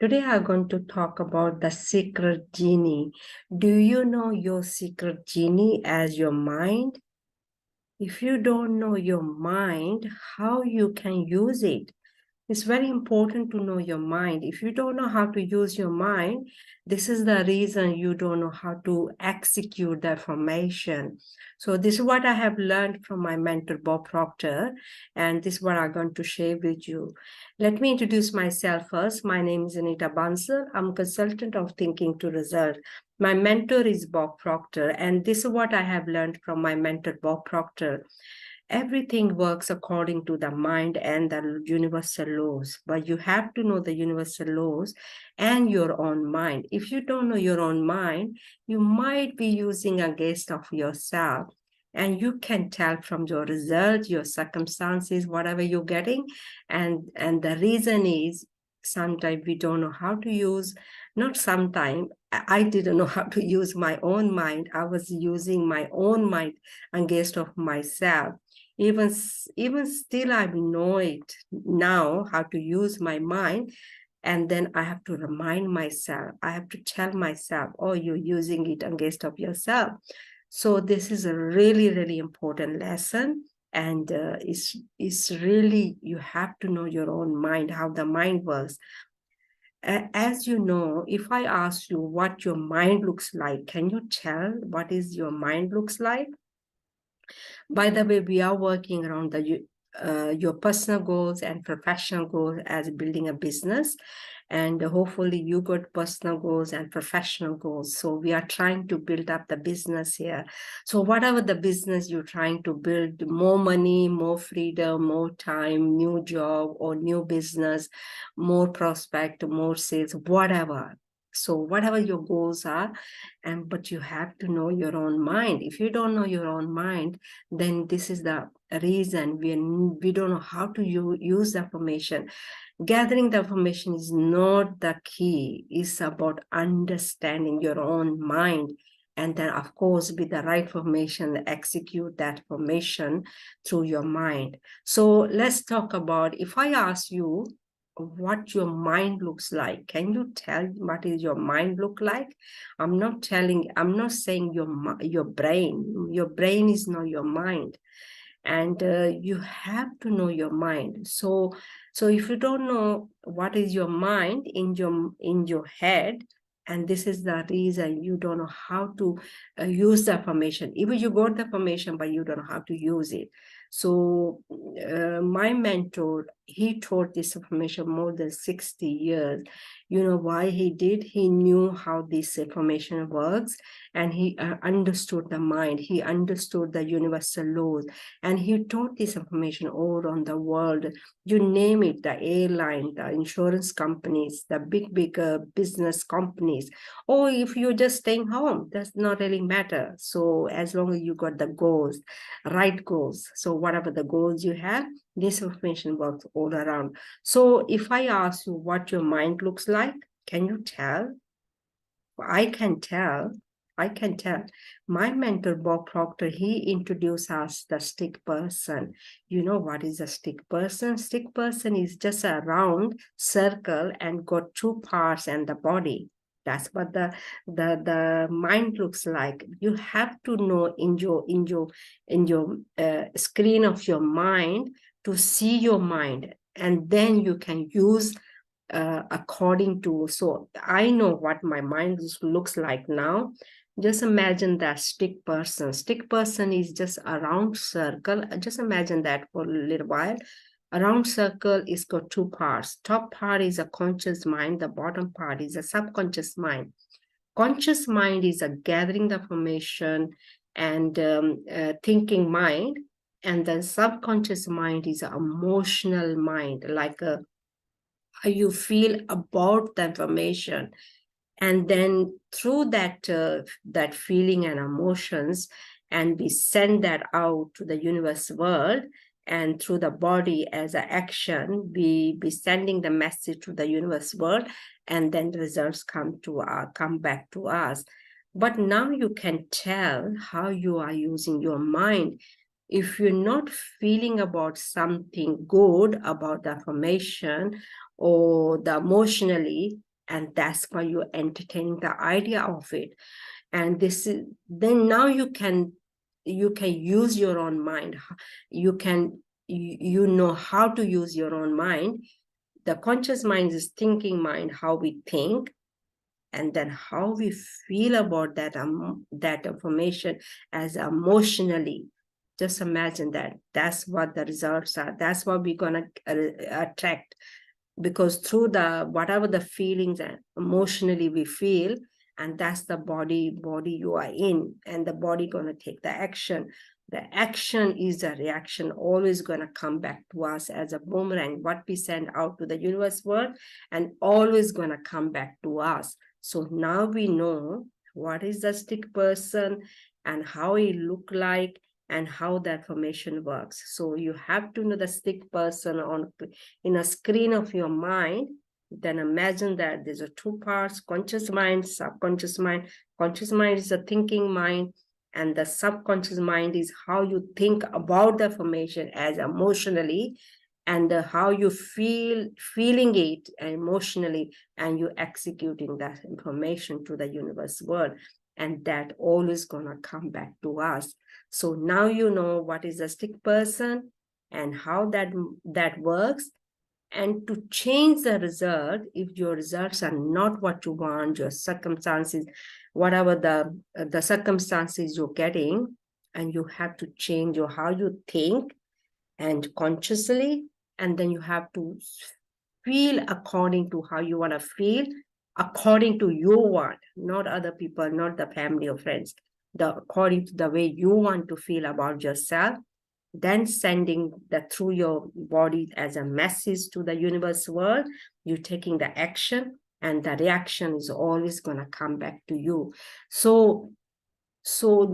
Today I'm going to talk about the secret genie. Do you know your secret genie as your mind? If you don't know your mind, how you can use it? It's very important to know your mind. If you don't know how to use your mind, this is the reason you don't know how to execute the information. So this is what I have learned from my mentor, Bob Proctor, and this is what I'm going to share with you. Let me introduce myself first. My name is Anita Bansal. I'm a consultant of Thinking to Result. My mentor is Bob Proctor, and this is what I have learned from my mentor, Bob Proctor. Everything works according to the mind and the universal laws, but you have to know the universal laws and your own mind. If you don't know your own mind, you might be using against of yourself, and you can tell from your result, your circumstances, whatever you're getting. And the reason is sometimes we don't know how to use, not sometimes, I didn't know how to use my own mind. I was using my own mind against of myself. Even still, I know it now how to use my mind, and then I have to remind myself. I have to tell myself, oh, you're using it against of yourself. So this is a really important lesson, and it's really, you have to know your own mind, how the mind works. As you know, if I ask you what your mind looks like, can you tell what is your mind looks like? By the way, we are working around your personal goals and professional goals as building a business. And hopefully you got personal goals and professional goals. So we are trying to build up the business here. So whatever the business you're trying to build, more money, more freedom, more time, new job or new business, more prospect, more sales, whatever. So whatever your goals are, but you have to know your own mind. If you don't know your own mind, then this is the reason we don't know how to use the information. Gathering the information is not the key. It's about understanding your own mind, and then of course with the right information, execute that information through your mind. So let's talk about, if I ask you what your mind looks like, can you tell what is your mind look like? I'm not saying your brain is not your mind. And you have to know your mind. So if you don't know what is your mind in your head, and this is the reason you don't know how to use the information. Even you got the information, but you don't know how to use it. So my mentor, he taught this information more than 60 years. You know why he did? He knew how this information works, and he understood the mind. He understood the universal laws, and he taught this information all around the world. You name it, the airline, the insurance companies, the big business companies, or if you're just staying home, that's not really matter. So as long as you got the goals, right goals, so whatever the goals you have, this information works all around. So if I ask you what your mind looks like, can you tell? I can tell. I can tell. My mentor, Bob Proctor, he introduced us the stick person. You know what is a stick person? Stick person is just a round circle and got two parts and the body. That's what the mind looks like. You have to know in your screen of your mind to see your mind, and then you can use according to. So I know what my mind looks like now. Just imagine that stick person. Stick person is just a round circle. Just imagine that for a little while. A round circle is got two parts. Top part is a conscious mind. The bottom part is a subconscious mind. Conscious mind is a gathering the information and thinking mind. And then subconscious mind is an emotional mind, like a how you feel about the information, and then through that feeling and emotions, and we send that out to the universe world, and through the body as an action, we be sending the message to the universe world, and then the results come back to us. But now you can tell how you are using your mind. If you're not feeling about something good about the information or the emotionally, And that's why you're entertaining the idea of it. And this is, then now you can use your own mind. You know how to use your own mind. The conscious mind is thinking mind, how we think, and then how we feel about that information as emotionally. Just imagine that. That's what the results are. That's what we're gonna attract, because through the whatever the feelings and emotionally we feel, and that's the body you are in, and the body gonna take the action. The action is a reaction, always gonna come back to us as a boomerang, what we send out to the universe world, and always gonna come back to us. So now we know what is the stick person and how he look like and how that formation works. So you have to know the stick person in a screen of your mind. Then imagine that there's a two parts: conscious mind, subconscious mind. Conscious mind is a thinking mind, and the subconscious mind is how you think about the formation as emotionally, and how you feeling it emotionally, and you executing that information to the universe world, and that always gonna come back to us. So now you know what is a stick person and how that works. And to change the result, if your results are not what you want, your circumstances, whatever the circumstances you're getting, and you have to change your how you think and consciously, and then you have to feel according to how you want to feel, according to your want, not other people, not the family or friends, according to the way you want to feel about yourself, then sending that through your body as a message to the universe world. You're taking the action, and the reaction is always going to come back to you. So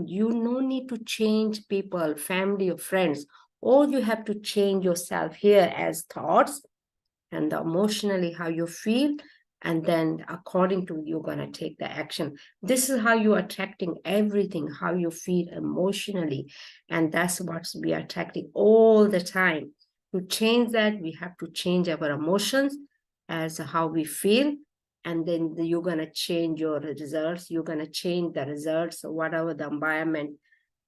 you no need to change people, family or friends. All you have to change yourself here as thoughts, and emotionally how you feel, and then according to you're going to take the action. This is how you're attracting everything, how you feel emotionally, and that's what we are attracting all the time. To change that, we have to change our emotions as how we feel, and then you're going to change your results. You're going to change the results, whatever the environment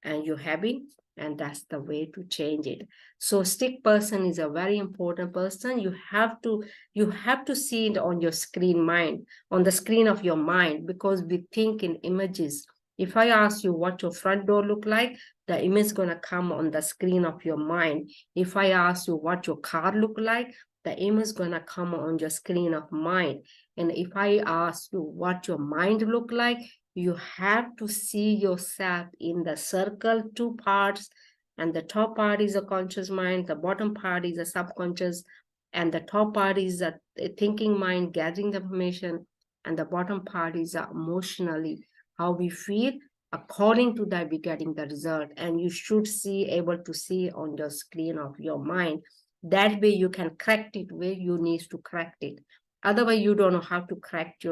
and you're having, and that's the way to change it. So stick person is a very important person. You have to see it on your screen mind, on the screen of your mind, because we think in images. If I ask you what your front door look like, the image is going to come on the screen of your mind. If I ask you what your car look like, the image is going to come on your screen of mind. And if I ask you what your mind look like, you have to see yourself in the circle, two parts, and the top part is a conscious mind, the bottom part is a subconscious, and the top part is a thinking mind gathering the information, and the bottom part is emotionally how we feel. According to that, we're getting the result, and you should able to see on the screen of your mind. That way you can correct it where you need to correct it. Otherwise, you don't know how to correct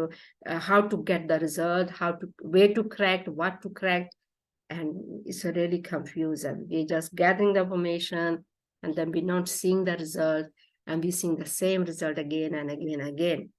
how to get the result, where to correct, what to correct, and it's really confusing. We're just gathering the information, and then we're not seeing the result, and we're seeing the same result again and again and again.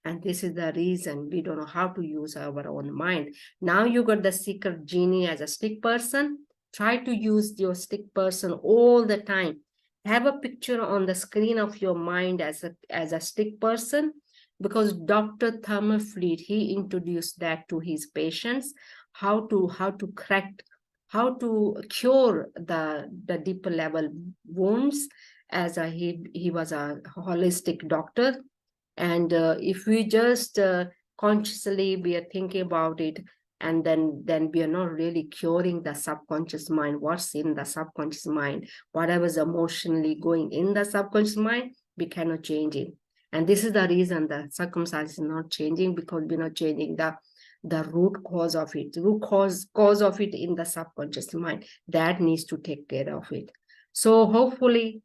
And this is the reason we don't know how to use our own mind. Now you got the secret genie as a stick person. Try to use your stick person all the time. Have a picture on the screen of your mind as a stick person, because Dr. Thermal Fleet, he introduced that to his patients, how to correct, how to cure the deeper level wounds, as he was a holistic doctor. And if we just consciously we are thinking about it, and then we are not really curing the subconscious mind, what's in the subconscious mind, whatever's emotionally going in the subconscious mind, we cannot change it. And this is the reason the circumstance is not changing, because we're not changing the root cause of it. Root cause of it in the subconscious mind, that needs to take care of it. So hopefully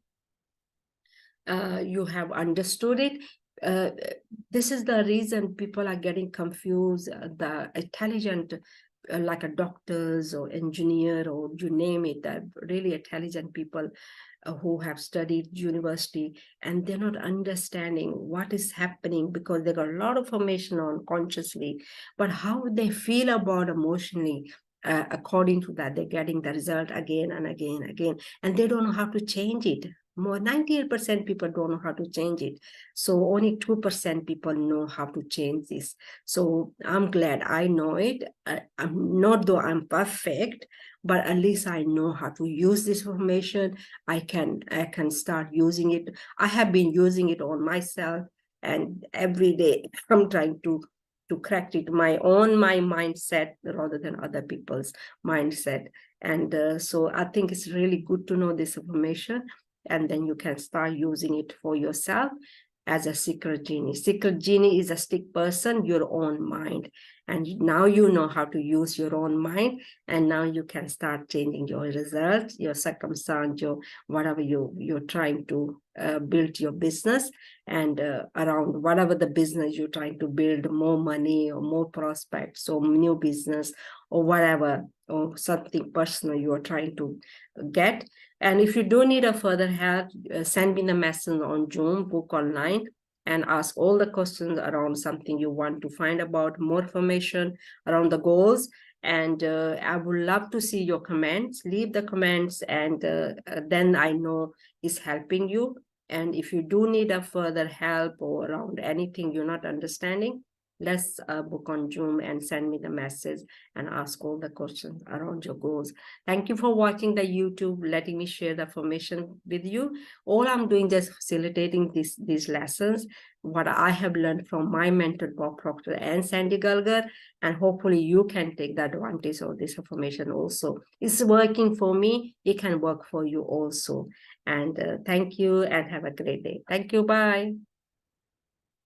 you have understood it. This is the reason people are getting confused. The intelligent, like a doctors or engineer or you name it, really intelligent people, who have studied university, and they're not understanding what is happening because they got a lot of information on consciously, but how they feel about emotionally. According to that, they're getting the result again and again and again, and they don't know how to change it. More 98% people don't know how to change it. So only 2% people know how to change this. So I'm glad I know it. I'm not though I'm perfect, but at least I know how to use this information. I can start using it. I have been using it on myself, and every day I'm trying to correct it my mindset rather than other people's mindset. And so I think it's really good to know this information, and then you can start using it for yourself as a secret genie. Secret genie is a stick person, your own mind. And now you know how to use your own mind, and now you can start changing your results, your circumstance, your whatever you're trying to build your business, and around whatever the business you're trying to build, more money or more prospects or new business or whatever, or something personal you are trying to get. And if you do need a further help, send me the message on Zoom, book online, and ask all the questions around something you want to find about, more information around the goals. And I would love to see your comments. Leave the comments, and then I know it's helping you. And if you do need a further help or around anything you're not understanding, let's book on Zoom and send me the message and ask all the questions around your goals. Thank you for watching the YouTube, letting me share the information with you. All I'm doing is facilitating these lessons, what I have learned from my mentor, Bob Proctor and Sandy Gulger, and hopefully you can take the advantage of this information also. It's working for me. It can work for you also. And thank you and have a great day. Thank you. Bye.